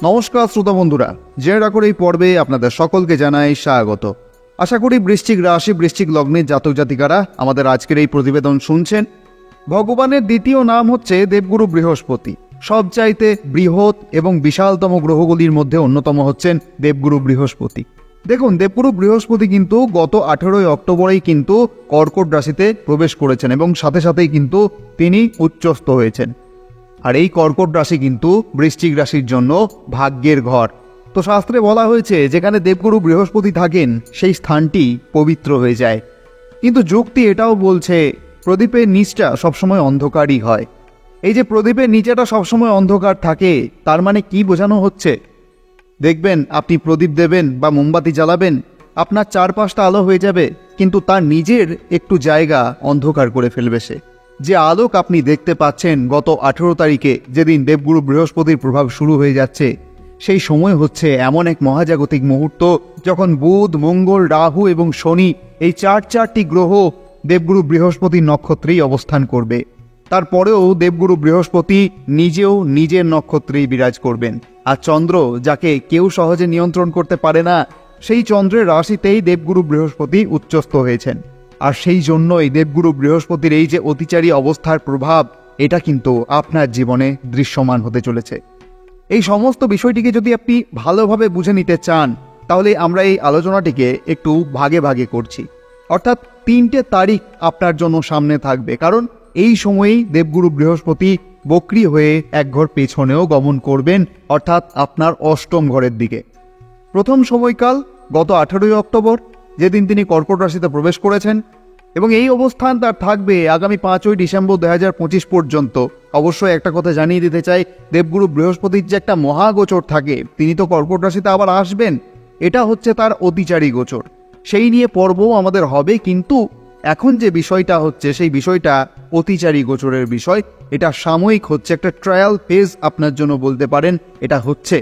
নমস্কার শ্রোতা বন্ধুরা, জেনে রাখুন এই পর্বে আপনাদের সকলকে জানাই স্বাগত। আশা করি বৃশ্চিক রাশি বৃশ্চিক লগ্নের জাতক জাতিকারা আমাদের আজকের এই প্রতিবেদন শুনছেন। ভগবানের দ্বিতীয় নাম হচ্ছে দেবগুরু বৃহস্পতি। সবচাইতে বৃহৎ এবং বিশালতম গ্রহগুলির মধ্যে অন্যতম হচ্ছেন দেবগুরু বৃহস্পতি। দেখুন, দেবগুরু বৃহস্পতি কিন্তু গত 18 অক্টোবরেই কিন্তু কর্কট রাশিতে প্রবেশ করেছেন এবং সাথে সাথেই কিন্তু তিনি উচ্চস্থ হয়েছেন। আর এই কর্কট রাশি কিন্তু বৃশ্চিক রাশির জন্য ভাগ্যের ঘর। তো শাস্ত্রে বলা হয়েছে যেখানে দেবগুরু বৃহস্পতি থাকেন সেই স্থানটি পবিত্র হয়ে যায়। কিন্তু যুক্তি এটাও বলছে প্রদীপের নিচটা সবসময় অন্ধকারই হয়। এই যে প্রদীপের নিচেটা সবসময় অন্ধকার থাকে, তার মানে কি বোঝানো হচ্ছে? দেখবেন আপনি প্রদীপ দেবেন বা মোমবাতি জ্বালাবেন, আপনার চারপাশটা আলো হয়ে যাবে, কিন্তু তার নিজের একটু জায়গা অন্ধকার করে ফেলবে সে। যে আলোক আপনি দেখতে পাচ্ছেন গত 18 তারিখে, যেদিন দেবগুরু বৃহস্পতির প্রভাব শুরু হয়ে যাচ্ছে, সেই সময় হচ্ছে এমন এক মহাজাগতিক মুহূর্ত যখন বুধ, মঙ্গল, রাহু এবং শনি এই চারটি গ্রহ দেবগুরু বৃহস্পতির নক্ষত্রেই অবস্থান করবে। তারপরেও দেবগুরু বৃহস্পতি নিজেও নিজের নক্ষত্রেই বিরাজ করবেন। আর চন্দ্র, যাকে কেউ সহজে নিয়ন্ত্রণ করতে পারে না, সেই চন্দ্রের রাশিতেই দেবগুরু বৃহস্পতি উচ্চস্থ হয়েছেন। আর সেই জন্যই দেবগুরু বৃহস্পতির এই যে অতিচারী অবস্থার প্রভাব, এটা কিন্তু আপনার জীবনে দৃশ্যমান হতে চলেছে। এই সমস্ত বিষয়টিকে যদি আপনি ভালোভাবে বুঝে নিতে চান, তাহলে আমরা এই আলোচনাটিকে একটু ভাগে ভাগে করছি। অর্থাৎ 3টে তারিখ আপনার জন্য সামনে থাকবে, কারণ এই সময়েই দেবগুরু বৃহস্পতি বক্রী হয়ে এক ঘর পেছনেও গমন করবেন, অর্থাৎ আপনার অষ্টম ঘরের দিকে। প্রথম সময়কাল গত 18 অক্টোবর, যেদিন তিনি কর্কট রাশিতে প্রবেশ করেছেন, এবং এই অবস্থান তার থাকবে আগামী 5 ডিসেম্বর 2025 পর্যন্ত। অবশ্যই একটা কথা জানিয়ে দিতে চাই, দেবগুরু বৃহস্পতির যে একটা মহাগোচর থাকে, তিনি তো কর্কট রাশিতে আবার আসবেন, এটা হচ্ছে তার অতিচারী গোচর। সেই নিয়ে পর্বও আমাদের হবে, কিন্তু এখন যে বিষয়টা হচ্ছে সেই বিষয়টা অতিচারী গোচরের বিষয়। এটা সাময়িক হচ্ছে, একটা ট্রায়াল ফেজ আপনার জন্য বলতে পারেন এটা হচ্ছে,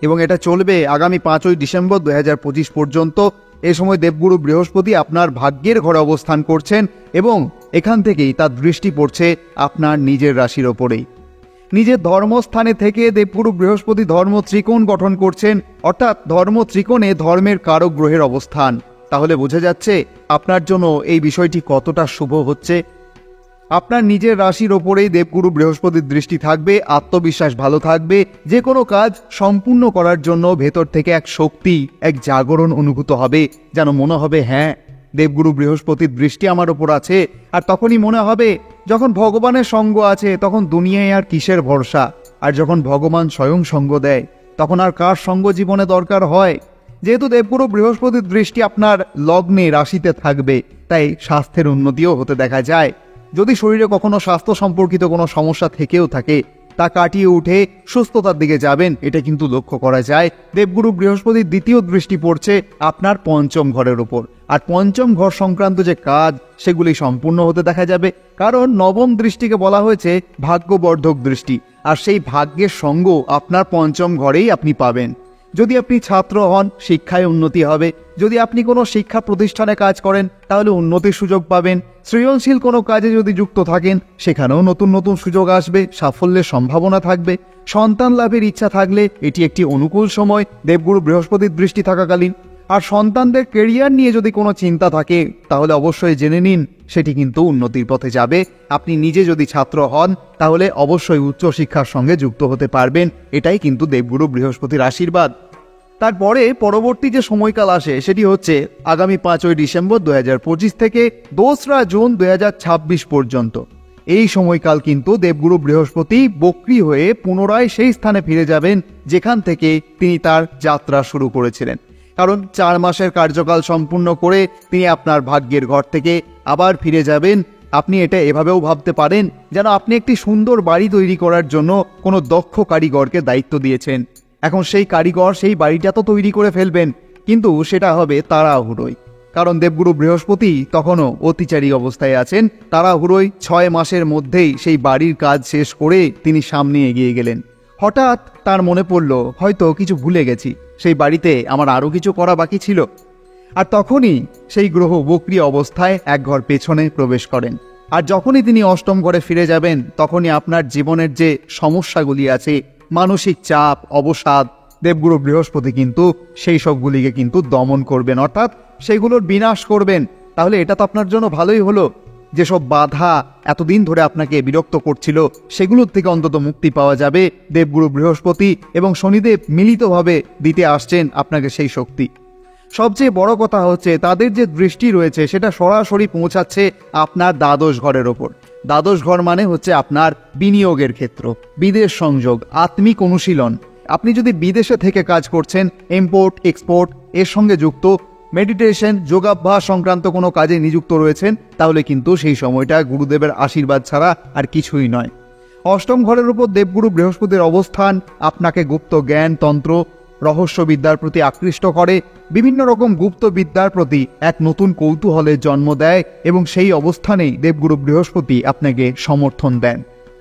এবং এটা চলবে আগামী 5 ডিসেম্বর 2025 পর্যন্ত। এ সময় দেবগুরু বৃহস্পতি আপনার ভাগ্যের ঘরে অবস্থান করছেন এবং এখান থেকেই তার দৃষ্টি পড়ছে আপনার নিজের রাশির ওপরেই। নিজের ধর্মস্থানে থেকে দেবগুরু বৃহস্পতি ধর্ম ত্রিকোণ গঠন করছেন, অর্থাৎ ধর্ম ত্রিকোণে ধর্মের কারক গ্রহের অবস্থান। তাহলে বোঝা যাচ্ছে আপনার জন্য এই বিষয়টি কতটা শুভ হচ্ছে। আপনার নিজের রাশির ওপরেই দেবগুরু বৃহস্পতির দৃষ্টি থাকবে, আত্মবিশ্বাস ভালো থাকবে, যে কোনো কাজ সম্পূর্ণ করার জন্য ভেতর থেকে এক শক্তি, এক জাগরণ অনুভূত হবে, যেন মনে হবে হ্যাঁ, দেবগুরু বৃহস্পতির দৃষ্টি আমার ওপর আছে। আর তখনই মনে হবে যখন ভগবানের সঙ্গ আছে তখন দুনিয়ায় আর কিসের ভরসা, আর যখন ভগবান স্বয়ং সঙ্গ দেয় তখন আর কার সঙ্গ জীবনে দরকার হয়। যেহেতু দেবগুরু বৃহস্পতির দৃষ্টি আপনার লগ্নে রাশিতে থাকবে, তাই স্বাস্থ্যের উন্নতিও হতে দেখা যায়। যদি শরীরে কখনো স্বাস্থ্য সম্পর্কিত কোনো সমস্যা থেকেও থাকে, তা কাটিয়ে উঠে সুস্থতার দিকে যাবেন, এটা কিন্তু লক্ষ্য করা যায়। দেবগুরু বৃহস্পতির দ্বিতীয় দৃষ্টি পড়ছে আপনার পঞ্চম ঘরের ওপর, আর পঞ্চম ঘর সংক্রান্ত যে কাজ সেগুলি সম্পূর্ণ হতে দেখা যাবে, কারণ নবম দৃষ্টিকে বলা হয়েছে ভাগ্যবর্ধক দৃষ্টি, আর সেই ভাগ্যের সঙ্গ আপনার পঞ্চম ঘরেই আপনি পাবেন। যদি আপনি ছাত্র হন, শিক্ষায় উন্নতি হবে। যদি আপনি কোনো শিক্ষা প্রতিষ্ঠানে কাজ করেন, তাহলে উন্নতির সুযোগ পাবেন। সৃজনশীল কোনো কাজে যদি যুক্ত থাকেন, সেখানেও নতুন নতুন সুযোগ আসবে, সাফল্যের সম্ভাবনা থাকবে। সন্তান লাভের ইচ্ছা থাকলে এটি একটি অনুকূল সময় দেবগুরু বৃহস্পতির দৃষ্টি থাকাকালীন। আর সন্তানদের কেরিয়ার নিয়ে যদি কোনো চিন্তা থাকে, তাহলে অবশ্যই জেনে নিন সেটি কিন্তু উন্নতির পথে যাবে। আপনি নিজে যদি ছাত্র হন, তাহলে অবশ্যই উচ্চশিক্ষার সঙ্গে যুক্ত হতে পারবেন। এটাই কিন্তু দেবগুরু বৃহস্পতির আশীর্বাদ। তারপরে পরবর্তী যে সময়কাল আসে সেটি হচ্ছে আগামী 5 ডিসেম্বর 2025 থেকে 2 জুন 2026 পর্যন্ত। এই সময়কাল কিন্তু দেবগুরু বৃহস্পতি বক্রী হয়ে পুনরায় সেই স্থানে ফিরে যাবেন যেখান থেকে তিনি তার যাত্রা শুরু করেছিলেন। কারণ 4 মাসের কার্যকাল সম্পূর্ণ করে তিনি আপনার ভাগ্যের ঘর থেকে আবার ফিরে যাবেন। আপনি এটা এভাবেও ভাবতে পারেন যেন আপনি একটি সুন্দর বাড়ি তৈরি করার জন্য কোনো দক্ষ কারিগরকে দায়িত্ব দিয়েছেন। এখন সেই কারিগর সেই বাড়িটা তো তৈরি করে ফেলবেন, কিন্তু সেটা হবে তাড়াহুড়োয়, কারণ দেবগুরু বৃহস্পতি তখনও অতিচারী অবস্থায় আছেন। তাড়াহুড়োয় 6 মাসের মধ্যেই সেই বাড়ির কাজ শেষ করে তিনি সামনে এগিয়ে গেলেন। হঠাৎ তার মনে পড়ল হয়তো কিছু ভুলে গেছি, সেই বাড়িতে আমার আরও কিছু করা বাকি ছিল। আর তখনই সেই গ্রহ বক্রী অবস্থায় এক ঘর পেছনে প্রবেশ করেন। আর যখনই তিনি অষ্টম ঘরে ফিরে যাবেন, তখনই আপনার জীবনের যে সমস্যাগুলি আছে, মানসিক চাপ, অবসাদ, দেবগুরু বৃহস্পতি কিন্তু সেই সবগুলিকে কিন্তু দমন করবেন, অর্থাৎ সেগুলোর বিনাশ করবেন। তাহলে এটা তো আপনার জন্য ভালোই হলো। যেসব বাধা এতদিন ধরে আপনাকে বিরক্ত করছিল সেগুলোর থেকে অন্তত মুক্তি পাওয়া যাবে। দেবগুরু বৃহস্পতি এবং শনিদেব মিলিতভাবে দিতে আসছেন আপনাকে সেই শক্তি। সবচেয়ে বড় কথা হচ্ছে তাদের যে দৃষ্টি রয়েছে সেটা সরাসরি পৌঁছাচ্ছে আপনার দ্বাদশ ঘরের ওপর। দ্বাদশ ঘর মানে হচ্ছে আপনার বিনিয়োগের ক্ষেত্র, বিদেশ সংযোগ, আত্মিক অনুশীলন। আপনি যদি বিদেশে থেকে কাজ করছেন, ইম্পোর্ট এক্সপোর্ট এর সঙ্গে যুক্ত, মেডিটেশন, যোগাভ্যাস সংক্রান্ত কোনো কাজে নিযুক্ত রয়েছেন, তাহলে কিন্তু সেই সময়টা গুরুদেবের আশীর্বাদ ছাড়া আর কিছুই নয়। অষ্টম ঘরের উপর দেবগুরু বৃহস্পতির অবস্থান আপনাকে গুপ্ত জ্ঞান, তন্ত্র, রহস্যবিদ্যার প্রতি আকৃষ্ট করে, বিভিন্ন রকম গুপ্ত বিদ্যার প্রতি এক নতুন কৌতূহলের জন্ম দেয় এবং সেই অবস্থানেই দেবগুরু বৃহস্পতি আপনাকে সমর্থন দেন।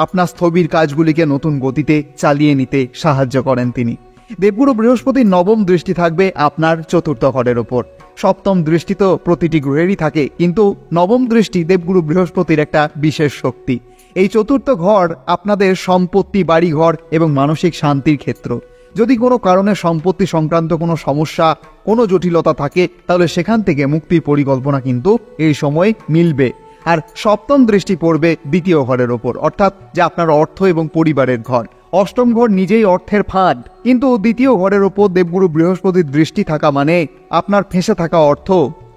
আপনার স্থবির কাজগুলিকে নতুন গতিতে চালিয়ে নিতে সাহায্য করেন তিনি। দেবগুরু বৃহস্পতির নবম দৃষ্টি থাকবে আপনার চতুর্থ ঘরের ওপর। সপ্তম দৃষ্টি তো প্রতিটি গ্রহেরই থাকে, কিন্তু নবম দৃষ্টি দেবগুরু বৃহস্পতির একটা বিশেষ শক্তি। এই চতুর্থ ঘর আপনাদের সম্পত্তি, বাড়িঘর এবং মানসিক শান্তির ক্ষেত্র। যদি কোনো কারণে সম্পত্তি সংক্রান্ত কোনো সমস্যা, কোনো জটিলতা থাকে, তাহলে সেখান থেকে মুক্তির পরিকল্পনা কিন্তু এই সময় মিলবে। আর সপ্তম দৃষ্টি পড়বে দ্বিতীয় ঘরের ওপর, অর্থাৎ যে আপনার অর্থ এবং পরিবারের ঘর। অষ্টম ঘর নিজেই অর্থের ফাঁদ, কিন্তু দ্বিতীয় ঘরের ওপর দেবগুরু বৃহস্পতির দৃষ্টি থাকা মানে আপনার ফেঁসে থাকা অর্থ,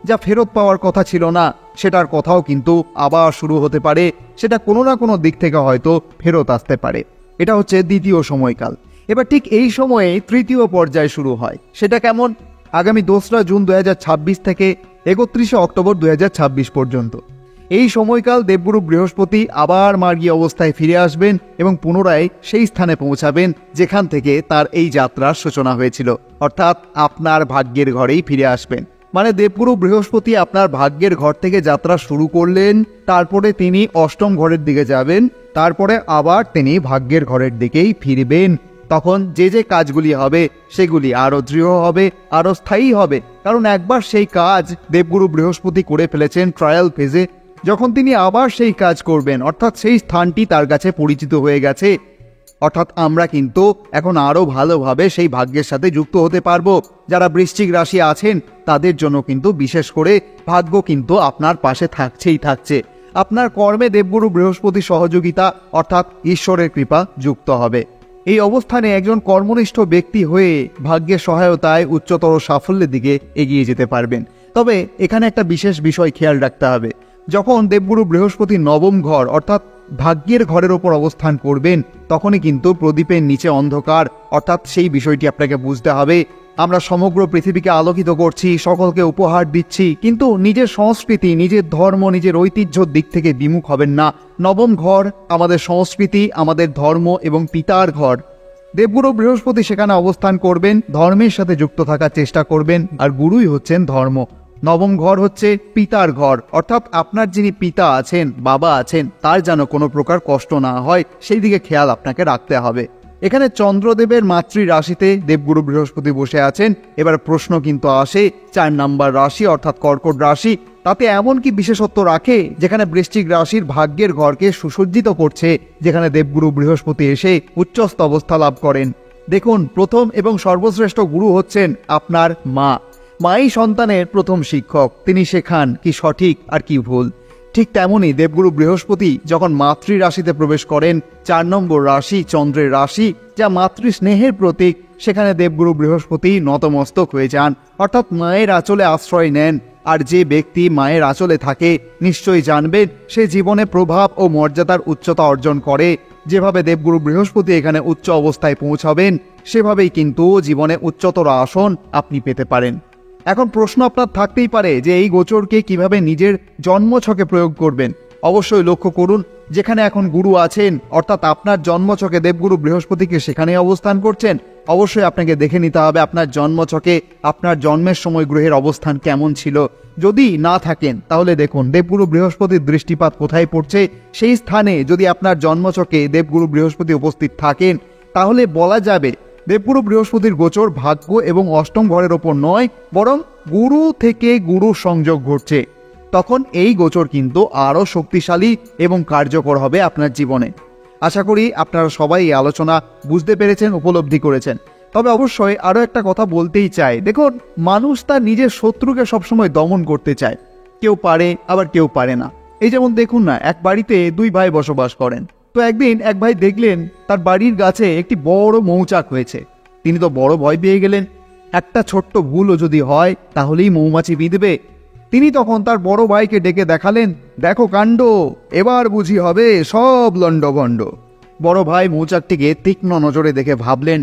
যা ফেরত পাওয়ার কথা ছিল না, সেটার কথাও কিন্তু আবার শুরু হতে পারে। সেটা কোনো না কোনো দিক থেকে হয়তো ফেরত আসতে পারে। এটা হচ্ছে দ্বিতীয় সময়কাল। এবার ঠিক এই সময়ে তৃতীয় পর্যায় শুরু হয়। সেটা কেমন? আগামী 2রা জুন 2026 থেকে 31শে অক্টোবর 2026 পর্যন্ত। এই সময়কাল দেবগুরু বৃহস্পতি আবার মার্গী অবস্থায় ফিরে আসবেন এবং পুনরায় সেই স্থানে পৌঁছাবেন যেখান থেকে তার এই যাত্রার সূচনা হয়েছিল, অর্থাৎ আপনার ভাগ্যের ঘরেই ফিরে আসবেন। মানে দেবগুরু বৃহস্পতি আপনার ভাগ্যের ঘর থেকে যাত্রা শুরু করলেন, তারপরে তিনি অষ্টম ঘরের দিকে যাবেন, তারপরে আবার তিনি ভাগ্যের ঘরের দিকেই ফিরবেন। তখন যে যে কাজগুলি হবে সেগুলি আরও দৃঢ় হবে, আরও স্থায়ী হবে। কারণ একবার সেই কাজ দেবগুরু বৃহস্পতি করে ফেলেছেন ট্রায়াল ফেজে। যখন তিনি আবার সেই কাজ করবেন, অর্থাৎ সেই স্থানটি তার কাছে পরিচিত হয়ে গেছে, অর্থাৎ আমরা কিন্তু এখন আরও ভালোভাবে সেই ভাগ্যের সাথে যুক্ত হতে পারবো। যারা বৃশ্চিক রাশি আছেন তাদের জন্য কিন্তু বিশেষ করে ভাগ্য কিন্তু আপনার পাশে থাকছেই থাকছে। আপনার কর্মে দেবগুরু বৃহস্পতি সহযোগিতা, অর্থাৎ ঈশ্বরের কৃপা যুক্ত হবে। এই অবস্থানে একজন কর্মনিষ্ঠ ব্যক্তি হয়ে ভাগ্যের সহায়তায় উচ্চতর সাফল্যের দিকে এগিয়ে যেতে পারবেন। তবে এখানে একটা বিশেষ বিষয় খেয়াল রাখতে হবে। যখন দেবগুরু বৃহস্পতি নবম ঘর অর্থাৎ ভাগ্যের ঘরের ওপর অবস্থান করবেন, তখনই কিন্তু প্রদীপের নিচে অন্ধকার, অর্থাৎ সেই বিষয়টি আপনাকে বুঝতে হবে। আমরা সমগ্র পৃথিবীকে আলোকিত করছি, সকলকে উপহার দিচ্ছি, কিন্তু নিজের সংস্কৃতি, নিজের ধর্ম, নিজের ঐতিহ্যর দিক থেকে বিমুখ হবেন না। নবম ঘর আমাদের সংস্কৃতি, আমাদের ধর্ম এবং পিতার ঘর। দেবগুরু বৃহস্পতি সেখানে অবস্থান করবেন, ধর্মের সাথে যুক্ত থাকার চেষ্টা করবেন, আর গুরুই হচ্ছেন ধর্ম। নবম ঘর হচ্ছে পিতার ঘর, অর্থাৎ আপনার যিনি পিতা আছেন, বাবা আছেন, তার যেন কোনো প্রকার কষ্ট না হয় সেই দিকে খেয়াল আপনাকে রাখতে হবে। এখানে চন্দ্রদেবের মাতৃ রাশিতে দেবগুরু বৃহস্পতি বসে আছেন। এবার প্রশ্ন কিন্তু আসে, 4 নম্বর রাশি অর্থাৎ কর্কট রাশি, তাতে এমন কি বিশেষত্ব রাখে যেখানে বৃশ্চিক রাশির ভাগ্যের ঘরকে সুসজ্জিত করছে, যেখানে দেবগুরু বৃহস্পতি এসে উচ্চস্থ অবস্থা লাভ করেন? দেখুন, প্রথম এবং সর্বশ্রেষ্ঠ গুরু হচ্ছেন আপনার মা। মাই সন্তানের প্রথম শিক্ষক। তিনি শেখান কি সঠিক আর কি ভুল। ঠিক তেমনই দেবগুরু বৃহস্পতি যখন মাতৃ রাশিতে প্রবেশ করেন, 4 নম্বর রাশি চন্দ্রের রাশি, যা মাতৃ স্নেহের প্রতীক, সেখানে দেবগুরু বৃহস্পতি নতমস্তক হয়ে যান, অর্থাৎ মায়ের আঁচলে আশ্রয় নেন। আর যে ব্যক্তি মায়ের আঁচলে থাকে নিশ্চয়ই জানবেন সে জীবনে প্রভাব ও মর্যাদার উচ্চতা অর্জন করে। যেভাবে দেবগুরু বৃহস্পতি এখানে উচ্চ অবস্থায় পৌঁছাবেন, সেভাবেই কিন্তু জীবনে উচ্চতর আসন আপনি পেতে পারেন। এখন প্রশ্ন আপনার থাকতেই পারে যে এই গোচরকে কিভাবে নিজের জন্মছকে প্রয়োগ করবেন। অবশ্যই লক্ষ্য করুন, যেখানে এখন গুরু আছেন, অর্থাৎ আপনার জন্মছকে দেবগুরু বৃহস্পতিকে সেখানেই অবস্থান করছেন। অবশ্যই আপনাকে দেখে নিতে হবে আপনার জন্মছকে আপনার জন্মের সময় গ্রহের অবস্থান কেমন ছিল। যদি না থাকেন তাহলে দেখুন দেবগুরু বৃহস্পতির দৃষ্টিপাত কোথায় পড়ছে। সেই স্থানে যদি আপনার জন্মছকে দেবগুরু বৃহস্পতি উপস্থিত থাকেন, তাহলে বলা যাবে দেবগুরু বৃহস্পতির গোচর ভাগ্য এবং অষ্টম ঘরের ওপর নয়, বরং গুরু থেকে গুরু সংযোগ ঘটছে। তখন এই গোচর কিন্তু আরও শক্তিশালী এবং কার্যকর হবে আপনার জীবনে। আশা করি আপনারা সবাই এই আলোচনা বুঝতে পেরেছেন, উপলব্ধি করেছেন। তবে অবশ্যই আরও একটা কথা বলতেই চাই, দেখুন মানুষ তার নিজের শত্রুকে সবসময় দমন করতে চায়। কেউ পারে, আবার কেউ পারে না। এই যেমন দেখুন না, এক বাড়িতে দুই ভাই বসবাস করেন। তো একদিন এক ভাই দেখলেন তার বাড়ির গাছে একটি বড় মৌচাক হয়েছে। তিনি তো বড় ভয় পেয়ে গেলেন, একটা ছোট্ট ভুলও যদি হয় তাহলেই মৌমাছি বিঁধবে। তিনি তখন তার বড় ভাইকে ডেকে দেখালেন, দেখো কাণ্ড, এবার বুঝি হবে সব লণ্ডভণ্ড। বড় ভাই মৌচাকটিকে তীক্ষ্ণ নজরে দেখে ভাবলেন,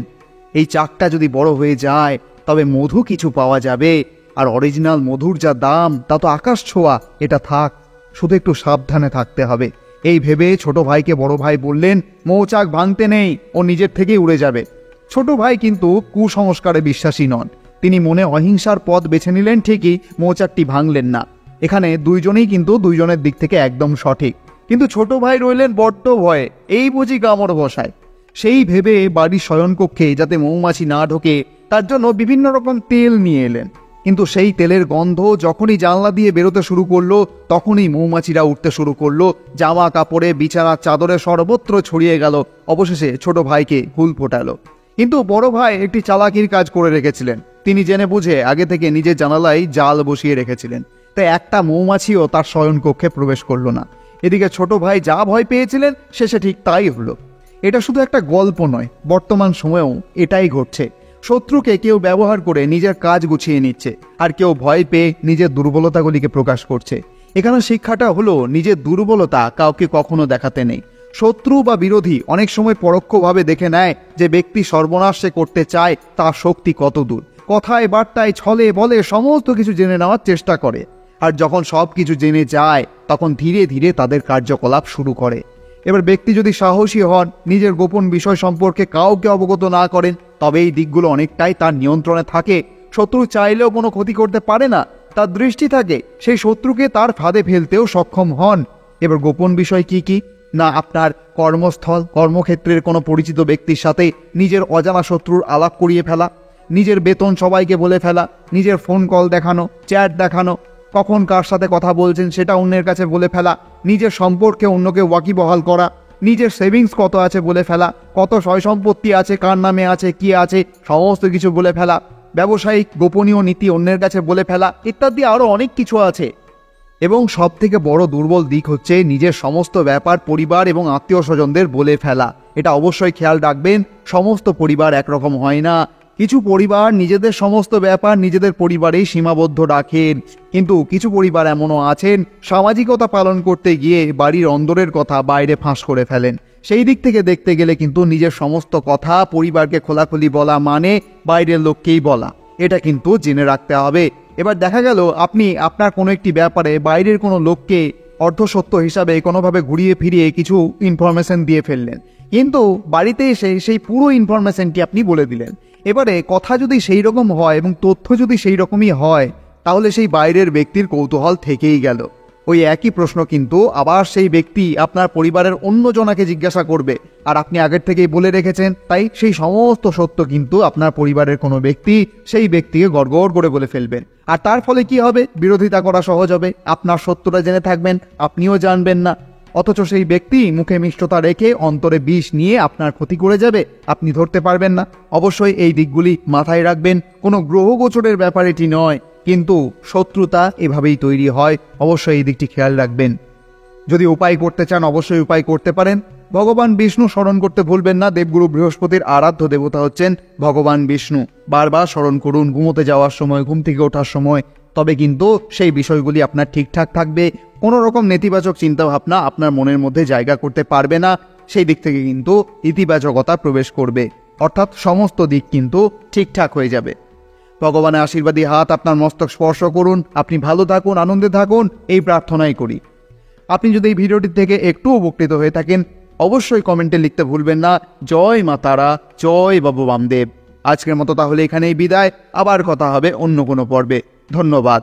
এই চাকটা যদি বড় হয়ে যায় তবে মধু কিছু পাওয়া যাবে, আর অরিজিনাল মধুর যা দাম তা তো আকাশ ছোঁয়া। এটা থাক, শুধু একটু সাবধানে থাকতে হবে। এই ভেবে ছোট ভাইকে বড় ভাই বললেন, মৌচাক ভাঙতে নেই, ও নিজের থেকেই উড়ে যাবে। ছোট ভাই কিন্তু কুসংস্কারে বিশ্বাসী নন। তিনি মনে অহিংসার পথ বেছে নিলেন ঠিকই, মৌচাকটি ভাঙলেন না। এখানে দুইজনেই কিন্তু দুইজনের দিক থেকে একদম সঠিক। কিন্তু ছোট ভাই রইলেন বড্ড ভয়ে, এই বুঝি কামড় বসায়। সেই ভেবে বাড়ির শয়নকক্ষে যাতে মৌমাছি না ঢোকে তার জন্য বিভিন্ন রকম তেল নিয়ে এলেন। কিন্তু সেই তেলের গন্ধ যখনই জানলা দিয়ে বেরোতে শুরু করলো, তখনই মৌমাছিরা উঠতে শুরু করলো। জামা কাপড়ে, বিছানার চাদরে সর্বত্র ছড়িয়ে গেল। অবশেষে ছোট ভাইকে হুল ফোটালো। কিন্তু বড় ভাই একটি চালাকির কাজ করে রেখেছিলেন। তিনি জেনে বুঝে আগে থেকে নিজের জানালায় জাল বসিয়ে রেখেছিলেন, তাই একটা মৌমাছিও তার শয়নকক্ষে প্রবেশ করলো না। এদিকে ছোট ভাই যা ভয় পেয়েছিলেন শেষে ঠিক তাই হলো। এটা শুধু একটা গল্প নয়, বর্তমান সময়েও এটাই ঘটছে। শত্রুকে কেউ ব্যবহার করে নিজের কাজ গুছিয়ে নিচ্ছে, আর কেউ ভয় পেয়ে নিজের দুর্বলতাগুলিকে প্রকাশ করছে। এখানে শিক্ষাটা হলো, নিজের দুর্বলতা কাউকে কখনো দেখাতে নেই। শত্রু বা বিরোধী অনেক সময় পরোক্ষভাবে দেখে নেয় যে ব্যক্তি সর্বনাশ সে করতে চায় তার শক্তি কত দূর। কথায় বার্তায় ছলে বলে সমস্ত কিছু জেনে নেওয়ার চেষ্টা করে, আর যখন সব কিছু জেনে যায় তখন ধীরে ধীরে তাদের কার্যকলাপ শুরু করে। এবার ব্যক্তি যদি সাহসী হন, নিজের গোপন বিষয় সম্পর্কে কাউকে অবগত না করেন, তবে এই দিকগুলো অনেকটাই তার নিয়ন্ত্রণে থাকে। শত্রু চাইলেও কোনো ক্ষতি করতে পারে না, তার দৃষ্টি থাকে। সেই শত্রুকে তার ফাঁদে ফেলতেও সক্ষম হন। এবার গোপন বিষয় কি কি? না, আপনার কর্মস্থল, কর্মক্ষেত্রের কোনো পরিচিত ব্যক্তির সাথে নিজের অজানা শত্রুর আলাপ করিয়ে ফেলা, নিজের বেতন সবাইকে বলে ফেলা, নিজের ফোন কল দেখানো, চ্যাট দেখানো, কখন কার সাথে কথা বলছেন সেটা অন্যের কাছে বলে ফেলা, নিজের সম্পর্কে অন্যকে ওয়াকিবহাল করা, নিজের সেভিংস কত আছে বলে ফেলা, কত সয় সম্পত্তি আছে, কার নামে আছে, কি আছে, সমস্ত কিছু বলে ফেলা, ব্যবসায়িক গোপনীয় নীতি অন্যের কাছে বলে ফেলা, ইত্যাদি আরও অনেক কিছু আছে। এবং সব থেকে বড় দুর্বল দিক হচ্ছে নিজের সমস্ত ব্যাপার পরিবার এবং আত্মীয় স্বজনদের বলে ফেলা। এটা অবশ্যই খেয়াল রাখবেন, সমস্ত পরিবার একরকম হয় না। কিছু পরিবার নিজেদের সমস্ত ব্যাপার নিজেদের পরিবারেই সীমাবদ্ধ রাখেন, কিন্তু কিছু পরিবার এমনও আছেন সামাজিকতা পালন করতে গিয়ে বাড়ির অন্দরের কথা বাইরে ফাঁস করে ফেলেন। সেই দিক থেকে দেখতে গেলে কিন্তু নিজের সমস্ত কথা পরিবারকে খোলাখুলি বলা মানে বাইরের লোককেই বলা, এটা কিন্তু জেনে রাখতে হবে। এবার দেখা গেল আপনি আপনার কোনো একটি ব্যাপারে বাইরের কোনো লোককে অর্ধসত্য হিসাবে কোনোভাবে ঘুরিয়ে ফিরিয়ে কিছু ইনফরমেশন দিয়ে ফেললেন, কিন্তু বাড়িতে এসে সেই পুরো ইনফরমেশনটি আপনি বলে দিলেন। এবারে কথা যদি সেই রকম হয় এবং তথ্য যদি সেই রকমই হয়, তাহলে সেই বাইরের ব্যক্তির কৌতূহল থেকেই গেল। ওই একই প্রশ্ন কিন্তু আবার সেই ব্যক্তি আপনার পরিবারের অন্য জনাকে জিজ্ঞাসা করবে, আর আপনি আগের থেকেই বলে রেখেছেন, তাই সেই সমস্ত সত্য কিন্তু আপনার পরিবারের কোনো ব্যক্তি সেই ব্যক্তিকে গড়গড় করে বলে ফেলবেন। আর তার ফলে কি হবে? বিরোধিতা করা সহজ হবে। আপনার সত্যটা জেনে থাকবেন, আপনিও জানবেন না, অথচ সেই ব্যক্তি মুখে মিষ্টতা রেখে অন্তরে বিষ নিয়ে আপনার ক্ষতি করে যাবে, আপনি ধরতে পারবেন না। অবশ্যই এই দিকগুলি মাথায় রাখবেন। কোনো গ্রহগোচরের ব্যাপার এটি নয়, কিন্তু শত্রুতা এভাবেই তৈরি হয়। অবশ্যই এই দিকটি খেয়াল রাখবেন। যদি উপায় করতে চান অবশ্যই উপায় করতে পারেন। ভগবান বিষ্ণু স্মরণ করতে ভুলবেন না। দেবগুরু বৃহস্পতির আরাধ্য দেবতা হচ্ছেন ভগবান বিষ্ণু। বারবার স্মরণ করুন ঘুমোতে যাওয়ার সময়, ঘুম থেকে ওঠার সময়, তবে কিন্তু সেই বিষয়গুলি আপনার ঠিকঠাক থাকবে। কোনো রকম নেতিবাচক চিন্তাভাবনা আপনার মনের মধ্যে জায়গা করতে পারবে না। সেই দিক থেকে কিন্তু ইতিবাচকতা প্রবেশ করবে, অর্থাৎ সমস্ত দিক কিন্তু ঠিকঠাক হয়ে যাবে। ভগবানের আশীর্বাদী হাত আপনার মস্তক স্পর্শ করুন। আপনি ভালো থাকুন, আনন্দে থাকুন, এই প্রার্থনাই করি। আপনি যদি এই ভিডিওটি থেকে একটু উপকৃত হয়ে থাকেন অবশ্যই কমেন্টে লিখতে ভুলবেন না, জয় মা তারা, জয় বাবু বামদেব। আজকের মতো তাহলে এখানেই বিদায়। আবার কথা হবে অন্য কোনো পর্বে। ধন্যবাদ।